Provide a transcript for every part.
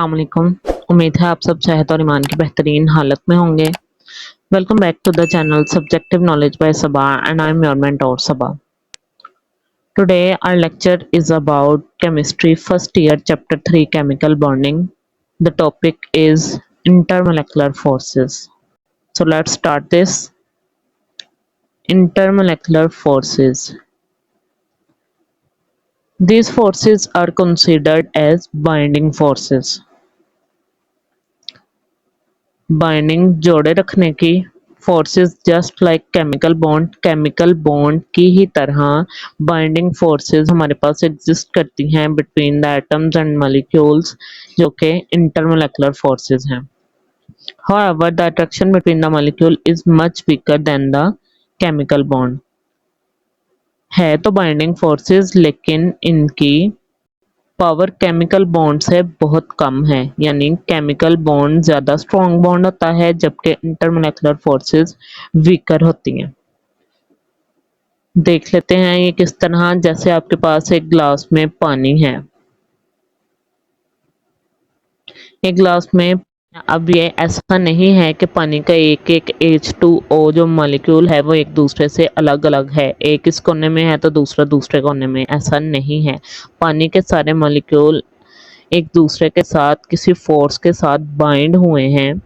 अस्सलाम वालेकुम। उम्मीद है आप सब सेहत और ईमान की बेहतरीन हालत में होंगे। Welcome back to the channel subjective knowledge by Saba and I am your mentor Saba. Today our lecture is about chemistry first year chapter 3 chemical bonding. The topic is intermolecular forces. So let's start this. Intermolecular forces. These forces are considered as binding forces. Binding जोड़े रखने की forces just like chemical bond की ही तरह binding forces हमारे पास exist करती हैं between the atoms and molecules, जो कि इंटरमोलेकुलर फोर्सेस हैं। However, the attraction between the molecule is much weaker than the chemical bond. है तो बाइंडिंग फोर्सेस, लेकिन इनकी पावर केमिकल बॉन्ड से बहुत कम है, यानी केमिकल बॉन्ड ज़्यादा स्ट्रॉन्ग बॉन्ड होता है जबकि इंटरमोलेकुलर फोर्सेस वीकर होती हैं। देख लेते हैं ये किस तरह। जैसे आपके पास एक ग्लास में पानी है, एक ग्लास में, अब ये ऐसा नहीं है कि पानी का एक एक H2O जो मॉलिक्यूल है वो एक दूसरे से अलग अलग है, एक इस कोने में है तो दूसरा दूसरे कोने में, ऐसा नहीं है। पानी के सारे मॉलिक्यूल एक दूसरे के साथ किसी फोर्स के साथ बाइंड हुए हैं,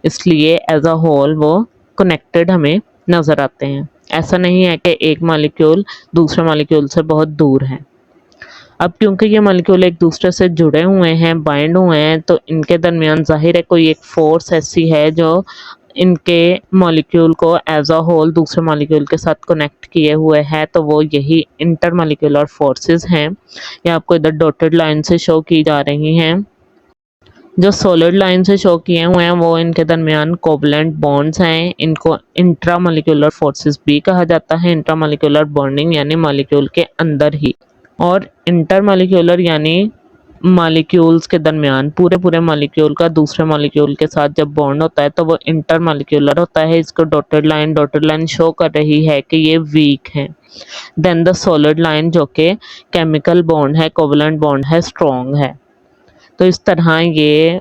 इसलिए एज अ होल वो कनेक्टेड हमें नज़र आते हैं। ऐसा नहीं है कि एक मॉलिक्यूल दूसरे मॉलिक्यूल से बहुत दूर है। अब क्योंकि ये मॉलिक्यूल एक दूसरे से जुड़े हुए हैं, बाइंड हुए हैं, तो इनके दरमियान जाहिर है कोई एक फोर्स ऐसी है जो इनके मॉलिक्यूल को एज अ होल दूसरे मॉलिक्यूल के साथ कनेक्ट किए हुए है, तो वो यही इंटरमॉलिक्यूलर फोर्सेस हैं। ये आपको इधर डॉटेड लाइन से शो की जा रही हैं। जो सॉलिड लाइन से शो किए हुए हैं वो इनके दरमियान कोवलेंट बॉन्ड्स हैं। इनको इंट्रामॉलिक्यूलर फोर्सेस भी कहा जाता है। इंट्रामॉलिक्यूलर बॉन्डिंग यानी मॉलिक्यूल के अंदर ही, और इंटरमॉलिक्यूलर यानी मॉलिक्यूल्स के दरमियान, पूरे मॉलिक्यूल का दूसरे मॉलिक्यूल के साथ जब बॉन्ड होता है तो वो इंटरमॉलिक्यूलर होता है। इसको डॉटेड लाइन शो कर रही है कि ये वीक है। देन द सॉलिड लाइन जो कि केमिकल बॉन्ड है, कोवलेंट बॉन्ड है, स्ट्रॉन्ग है। तो इस तरह ये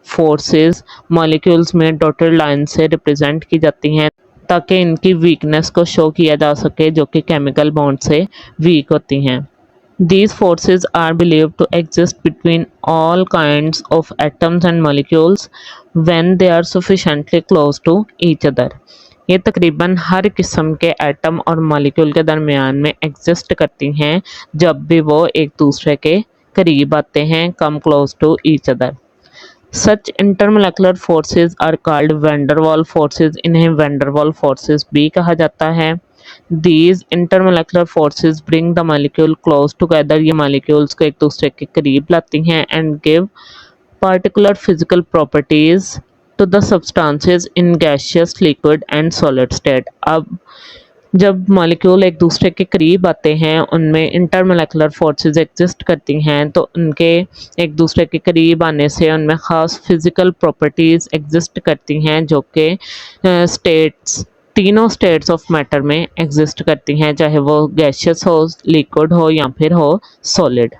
फोर्सेस मॉलिक्यूल्स में डॉटेड लाइन से रिप्रेजेंट की जाती हैं ताकि इनकी वीकनेस को शो किया जा सके, जो कि केमिकल बॉन्ड से वीक होती हैं। These forces are believed to exist between all kinds of atoms and molecules when they are sufficiently close to each other. ये तकरीबन हर किस्म के एटम और मॉलिक्यूल के दरमियान में एग्जिस्ट करती हैं जब भी वो एक दूसरे के करीब आते हैं, come close to each other. Such intermolecular forces are called van der Waal forces. इन्हें van der Waal forces भी कहा जाता है। These intermolecular forces bring the molecule close together. ये molecules को एक दूसरे के करीब लाती हैं and give particular physical properties to the substances in gaseous, liquid and solid state. अब जब मॉलिक्यूल एक दूसरे के करीब आते हैं, उनमें इंटरमोलेकुलर फोर्सेस एग्जिस्ट करती हैं, तो उनके एक दूसरे के करीब आने से उनमें ख़ास फिज़िकल प्रॉपर्टीज़ एग्जिस्ट करती हैं जो कि स्टेट्स, तीनों स्टेट्स ऑफ मैटर में एग्जिस्ट करती हैं, चाहे वो गैशियस हो, लिक्विड हो या फिर हो सॉलिड।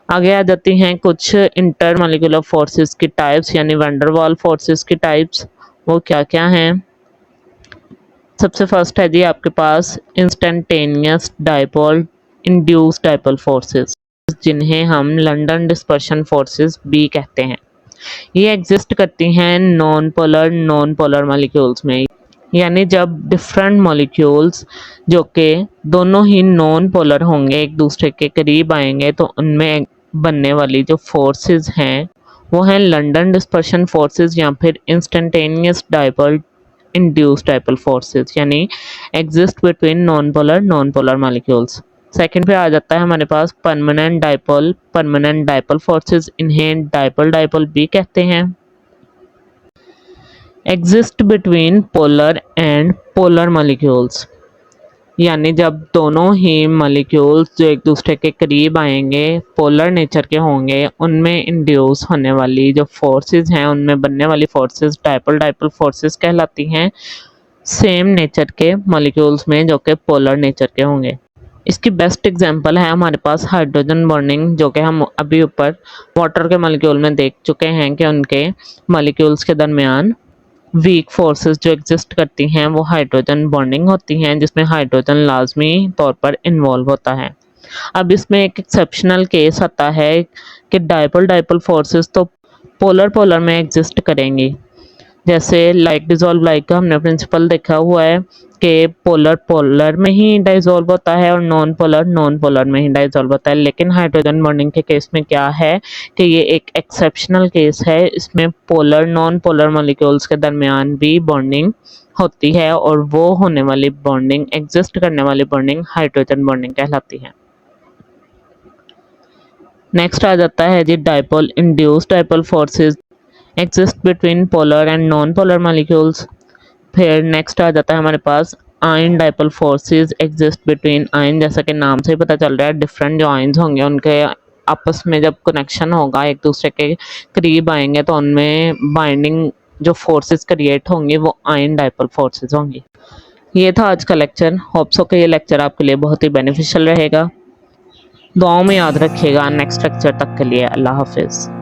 आगे आ जाती हैं कुछ इंटरमोलेकुलर फोर्सेस की टाइप्स, यानी वैन डर वाल फोर्सेस की टाइप्स। वो क्या क्या हैं? सबसे फर्स्ट है जी आपके पास instantaneous dipole induce dipole forces, जिन्हें हम लंदन डिस्पर्शन फोर्सेस भी कहते हैं। ये एग्जिस्ट करती हैं नॉन पोलर मॉलिक्यूल्स में, यानी जब डिफरेंट मॉलिक्यूल्स जो कि दोनों ही नॉन पोलर होंगे, एक दूसरे के करीब आएंगे, तो उनमें बनने वाली जो फोर्सेस हैं वो हैं लंदन डिस्पर्शन फोर्सेस या फिर instantaneous dipole induced dipole forces, यानी exist between non polar molecules. Second पे आ जाता है हमारे पास परमानेंट डाइपोल फोर्सेस। इन्हें डाइपोल भी कहते हैं। Exist between polar and polar molecules, यानी जब दोनों ही मॉलिक्यूल्स जो एक दूसरे के करीब आएंगे, पोलर नेचर के होंगे, उनमें इंड्यूस होने वाली जो फोर्सेस हैं, उनमें बनने वाली फोर्सेस डाइपोल फोर्सेस कहलाती हैं। सेम नेचर के मॉलिक्यूल्स में जो कि पोलर नेचर के होंगे। इसकी बेस्ट एग्जांपल है हमारे पास हाइड्रोजन बॉन्डिंग, जो कि हम अभी ऊपर वाटर के मॉलिक्यूल में देख चुके हैं कि उनके मॉलिक्यूल्स के दरमियान वीक फोर्सेस जो एग्जिस्ट करती हैं वो हाइड्रोजन बॉन्डिंग होती हैं, जिसमें हाइड्रोजन लाजमी तौर पर इन्वॉल्व होता है। अब इसमें एक एक्सेप्शनल केस आता है कि डायपोल डायपोल फोर्सेस तो पोलर पोलर में एग्जिस्ट करेंगी। जैसे लाइक डिजोल्व लाइक का हमने प्रिंसिपल देखा हुआ है कि पोलर पोलर में ही डाइजोल्व होता है और नॉन पोलर में ही डाइजोल्व होता है। लेकिन हाइड्रोजन बॉन्डिंग के केस में क्या है कि ये एक एक्सेप्शनल केस है, इसमें पोलर नॉन पोलर मॉलिक्यूल्स के दरमियान भी बॉन्डिंग होती है और वो होने वाली बॉन्डिंग, एग्जिस्ट करने वाली बॉन्डिंग हाइड्रोजन बॉन्डिंग कहलाती है। नेक्स्ट आ जाता है जी dipole induced dipole forces exist between polar and non polar molecules. फिर नेक्स्ट आ जाता है हमारे पास ion dipole forces exist between ion. जैसा कि नाम से ही पता चल रहा है, डिफरेंट जो आयन्स होंगे उनके आपस में जब कनेक्शन होगा, एक दूसरे के करीब आएंगे, तो उनमें बाइंडिंग जो फोर्सेस क्रिएट होंगी वो आयन डायपोल फोर्सेस होंगी। ये था आज का लेक्चर। होप सो कि ये लेक्चर आपके लिए बहुत ही बेनिफिशियल रहेगा। दुआओं में याद रखिएगा। नेक्स्ट लेक्चर तक के लिए अल्लाह हाफिज़।